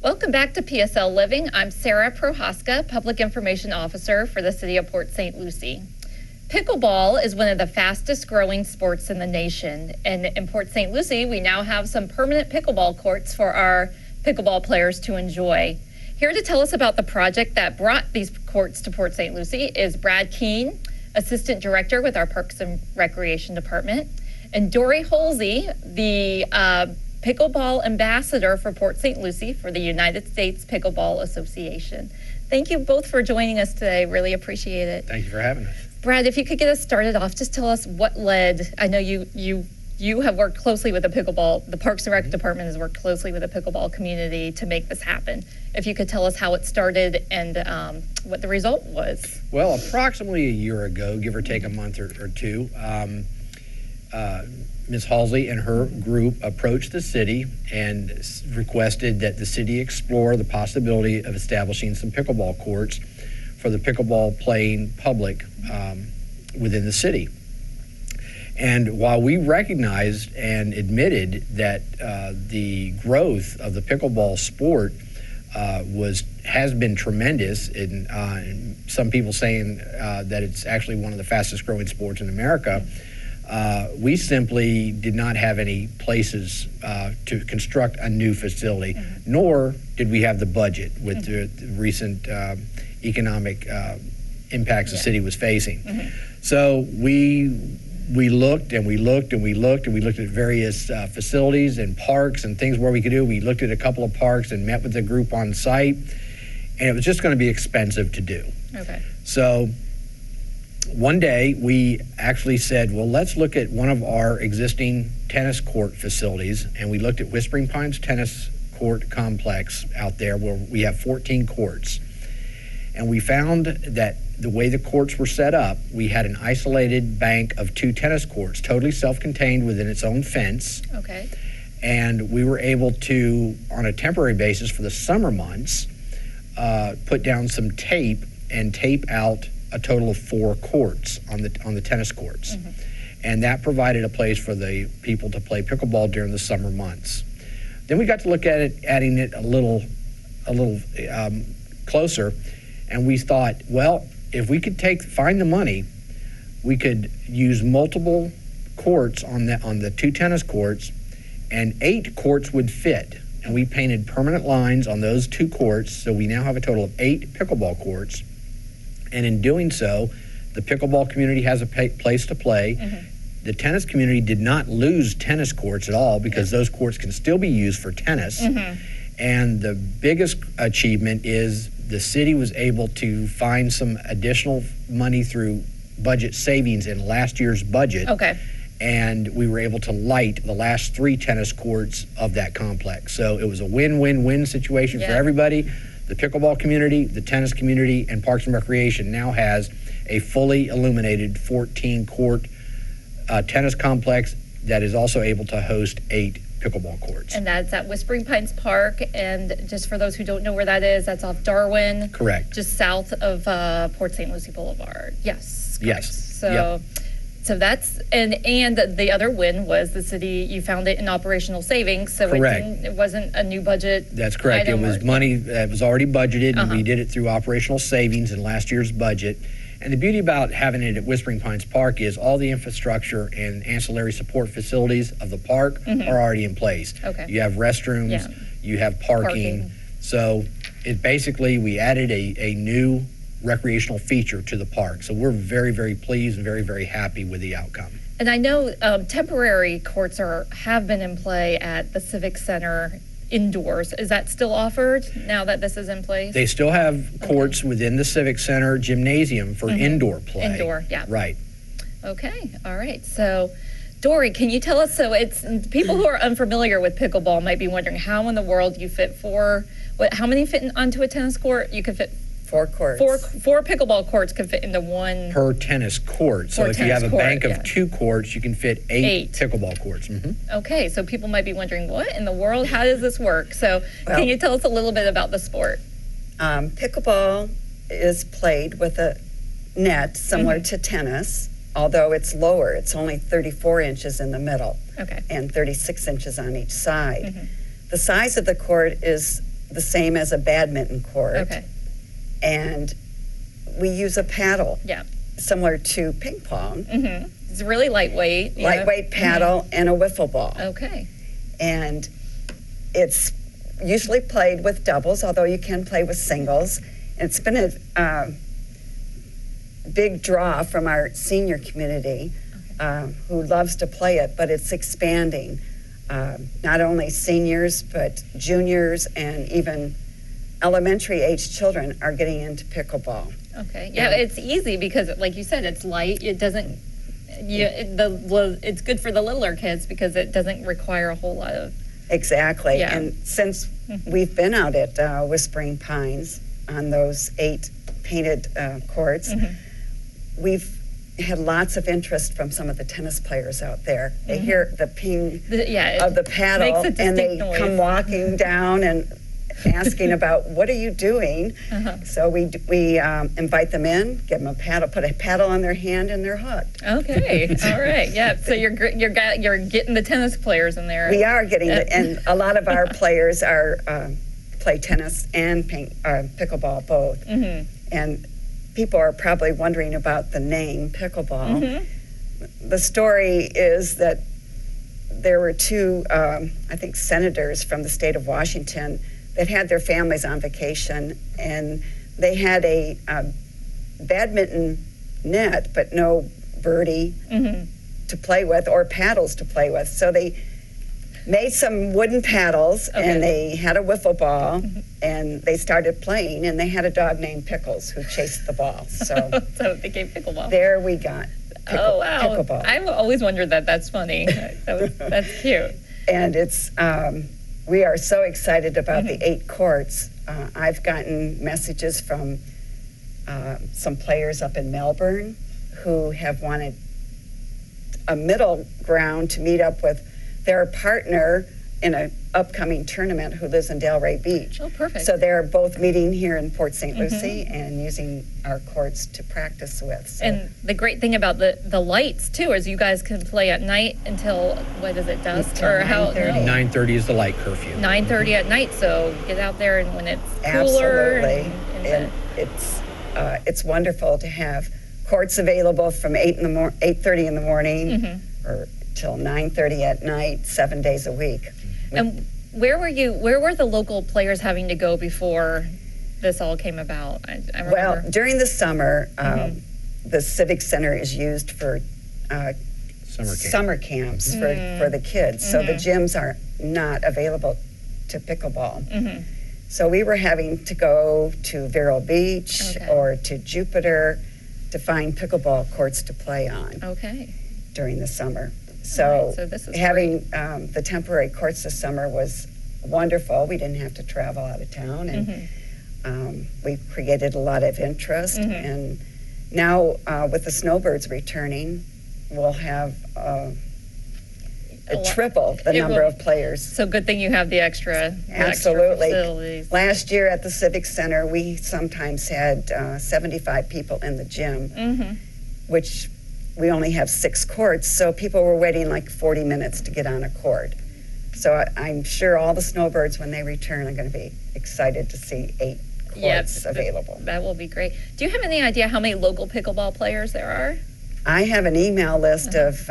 Welcome back to PSL Living. I'm Sarah Prohaska, Public Information Officer for the City of Port St. Lucie. Pickleball is one of the fastest growing sports in the nation. And in Port St. Lucie, we now have some permanent pickleball courts for our pickleball players to enjoy. Here to tell us about the project that brought these courts to Port St. Lucie is Brad Keen, Assistant Director with our Parks and Recreation Department, and Dorrie Hulsey, the Pickleball Ambassador for Port St. Lucie for the United States Pickleball Association. Thank you both for joining us today. Really appreciate it. Thank you for having us. Brad, if you could get us started off, just tell us what led. I know you have worked closely with the pickleball. The Parks and Rec Department has worked closely with the pickleball community to make this happen. If you could tell us how it started and what the result was. Well, approximately a year ago, give or take a month or two, Ms. Hulsey and her group approached the city and requested that the city explore the possibility of establishing some pickleball courts for the pickleball playing public within the city. And while we recognized and admitted that the growth of the pickleball sport has been tremendous, and some people saying that it's actually one of the fastest growing sports in America, we simply did not have any places to construct a new facility, nor did we have the budget with the recent economic impacts the city was facing. So we looked and we looked and we looked and we looked at various facilities and parks and things where we could do. We looked at a couple of parks and met with the group on site, and it was just going to be expensive to do. Okay. So one day we actually said, well, let's look at one of our existing tennis court facilities, and we looked at Whispering Pines Tennis Court Complex out there where we have 14 courts. And we found that the way the courts were set up, we had an isolated bank of 2 tennis courts, totally self-contained within its own fence. Okay. And we were able to, on a temporary basis for the summer months, put down some tape and tape out a total of 4 courts on the tennis courts. And that provided a place for the people to play pickleball during the summer months. Then we got to look at it, adding it a little closer, and we thought, well, if we could find the money, we could use multiple courts on the 2 tennis courts, and 8 courts would fit. And we painted permanent lines on those 2 courts, so we now have a total of 8 pickleball courts. And in doing so, the pickleball community has a place to play. The tennis community did not lose tennis courts at all, because those courts can still be used for tennis. And the biggest achievement is the city was able to find some additional money through budget savings in last year's budget. Okay. And we were able to light the last 3 tennis courts of that complex. So it was a win-win-win situation for everybody. The pickleball community, the tennis community, and Parks and Recreation now has a fully illuminated 14-court tennis complex that is also able to host 8 pickleball courts. And that's at Whispering Pines Park, and just for those who don't know where that is, that's off Darwin. Correct. Just south of Port St. Lucie Boulevard. Yes. Correct. Yes. So that's, and the other win was the city, you found it in operational savings, so it wasn't a new budget. That's correct. It was money that was already budgeted, and we did it through operational savings in last year's budget. And the beauty about having it at Whispering Pines Park is all the infrastructure and ancillary support facilities of the park are already in place. Okay. You have restrooms, you have parking. So it basically, we added a new recreational feature to the park. So we're very, very pleased and very, very happy with the outcome. And I know temporary courts have been in play at the Civic Center indoors. Is that still offered now that this is in place? They still have courts within the Civic Center gymnasium for indoor play. Indoor, yeah. Right. Okay, all right. So, Dorrie, can you tell us, so it's people who are unfamiliar with pickleball might be wondering how in the world you fit how many fit onto a tennis court? You could fit 4 courts. Four pickleball courts could fit into one. Per tennis court. So if you have a bank of 2 courts, you can fit 8 pickleball courts. Okay, so people might be wondering, what in the world? How does this work? So can you tell us a little bit about the sport? Pickleball is played with a net similar to tennis, although it's lower. It's only 34 inches in the middle and 36 inches on each side. The size of the court is the same as a badminton court. Okay. And we use a paddle, Yeah. similar to ping pong. Mm-hmm. It's really lightweight. Yeah. Lightweight paddle and a wiffle ball. Okay. And it's usually played with doubles, although you can play with singles. And it's been a big draw from our senior community who loves to play it, but it's expanding. Not only seniors, but juniors and even elementary age children are getting into pickleball. Okay. Yeah, it's easy because, like you said, it's light. It doesn't. It's good for the littler kids because it doesn't require a whole lot of. Exactly. Yeah. And since we've been out at Whispering Pines on those 8 painted courts, we've had lots of interest from some of the tennis players out there. They hear the ping of the paddle and they come walking down and asking about, what are you doing? So we invite them in, give them a paddle, put a paddle on their hand, and they're hooked. Okay, all right, yeah. So you're getting the tennis players in there. We are getting and a lot of our players are play tennis and pickleball both. And people are probably wondering about the name pickleball. The story is that there were 2, I think, senators from the state of Washington that had their families on vacation, and they had a badminton net, but no birdie to play with or paddles to play with. So they made some wooden paddles, and they had a wiffle ball, and they started playing, and they had a dog named Pickles who chased the ball. So, so they gave pickleball. There we got pickleball. I've always wondered that. That's funny. That's cute. And it's we are so excited about the 8 courts. I've gotten messages from some players up in Melbourne who have wanted a middle ground to meet up with their partner in an upcoming tournament who lives in Delray Beach. Oh, perfect. So they're both meeting here in Port St. Lucie and using our courts to practice with. So. And the great thing about the lights, too, is you guys can play at night until, what is it, dusk? Until or 9:30. 9:30 is the light curfew. 9:30 at night, so get out there and when it's cooler. Absolutely. And it's wonderful to have courts available from 8:30 in the morning or till 9:30 at night, 7 days a week. And where were the local players having to go before this all came about? I remember. Well, during the summer, the Civic Center is used for summer camps for the kids. So the gyms are not available to pickleball. So we were having to go to Vero Beach or to Jupiter to find pickleball courts to play on during the summer. So, so this is having the temporary courts this summer was wonderful. We didn't have to travel out of town, and we created a lot of interest. And now with the snowbirds returning, we'll have triple the number of players. So good thing you have the extra Absolutely. facilities. Last year at the Civic Center, we sometimes had 75 people in the gym, which we only have 6 courts, so people were waiting like 40 minutes to get on a court. So I'm sure all the snowbirds, when they return, are going to be excited to see 8 courts available. That will be great. Do you have any idea how many local pickleball players there are? I have an email list of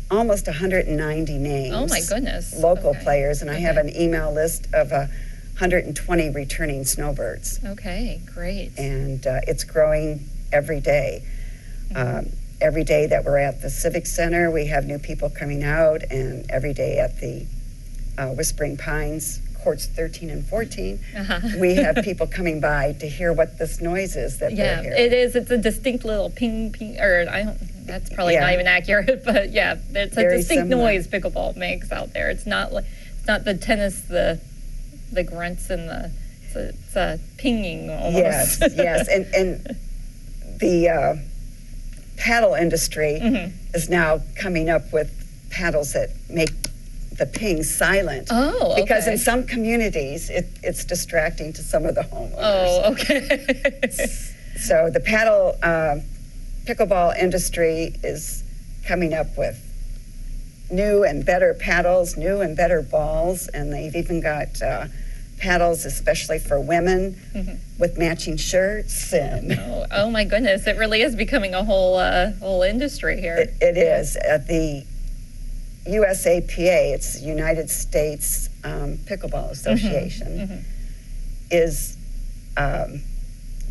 almost 190 names. Oh my goodness. Local players, and I have an email list of 120 returning snowbirds. Okay, great. And it's growing every day. Every day that we're at the Civic Center, we have new people coming out, and every day at the Whispering Pines, courts 13 and 14, we have people coming by to hear what this noise is that they're hearing. It is. It's a distinct little ping, ping, or that's probably not even accurate, but yeah, it's a distinct noise pickleball makes out there. It's not the tennis, the grunts and it's a pinging almost. Yes, and the paddle industry is now coming up with paddles that make the ping silent. Oh, okay. Because in some communities, it's distracting to some of the homeowners. Oh, okay. So the paddle pickleball industry is coming up with new and better paddles, new and better balls, and they've even got paddles especially for women with matching shirts. And oh my goodness, it really is becoming a whole industry here. it is. The USAPA, it's United States Pickleball Association, is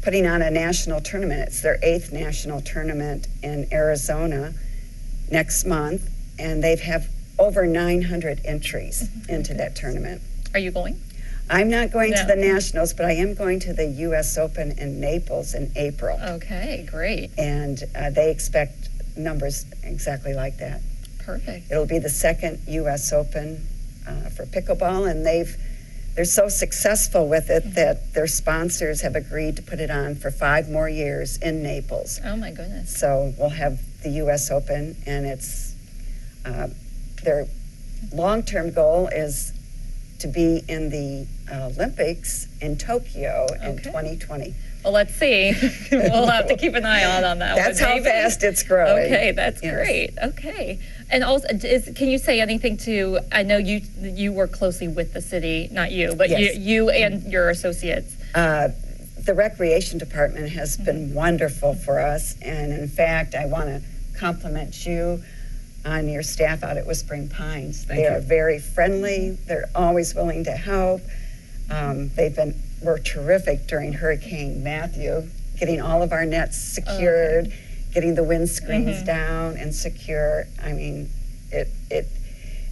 putting on a national tournament. It's their 8th national tournament in Arizona next month, and they have over 900 entries into that tournament. Are you going? I'm not going to the Nationals, but I am going to the U.S. Open in Naples in April. Okay, great. And they expect numbers exactly like that. Perfect. It'll be the 2nd U.S. Open for pickleball, and they're so successful with it that their sponsors have agreed to put it on for 5 more years in Naples. Oh my goodness. So we'll have the U.S. Open, and it's their long-term goal is to be in the Olympics in Tokyo in 2020. Well, let's see. We'll have to keep an eye on that. That's how fast it's growing. Okay, that's great. Okay. And also, can you say anything to, I know you work closely with the city, not you, but you and your associates. The Recreation Department has been wonderful for us, and in fact, I want to compliment you on your staff out at Whispering Pines. They are very friendly. They're always willing to help. Were terrific during Hurricane Matthew, getting all of our nets secured, getting the windscreens down and secure. I mean,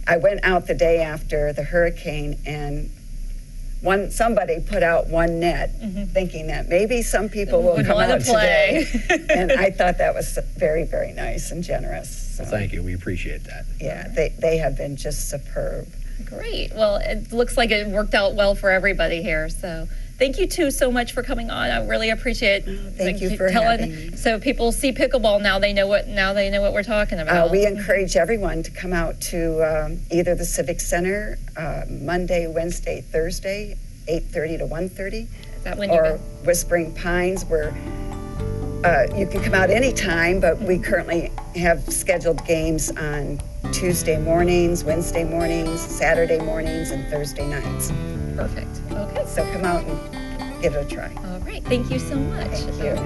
I went out the day after the hurricane, and somebody put out one net, thinking that maybe some people will come out today. And I thought that was very, very nice and generous. So, well, thank you. We appreciate that. Yeah, they have been just superb. Great. Well, it looks like it worked out well for everybody here. So thank you two so much for coming on. I really appreciate thank you for having me. So people see pickleball now. They know what we're talking about. We encourage everyone to come out to either the Civic Center Monday, Wednesday, Thursday, 8:30 to 1:30, or Whispering Pines, where you can come out anytime, but we currently have scheduled games on Tuesday mornings, Wednesday mornings, Saturday mornings, and Thursday nights. Perfect. Okay. So come out and give it a try. All right. Thank you so much. Thank you.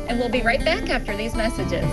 And we'll be right back after these messages.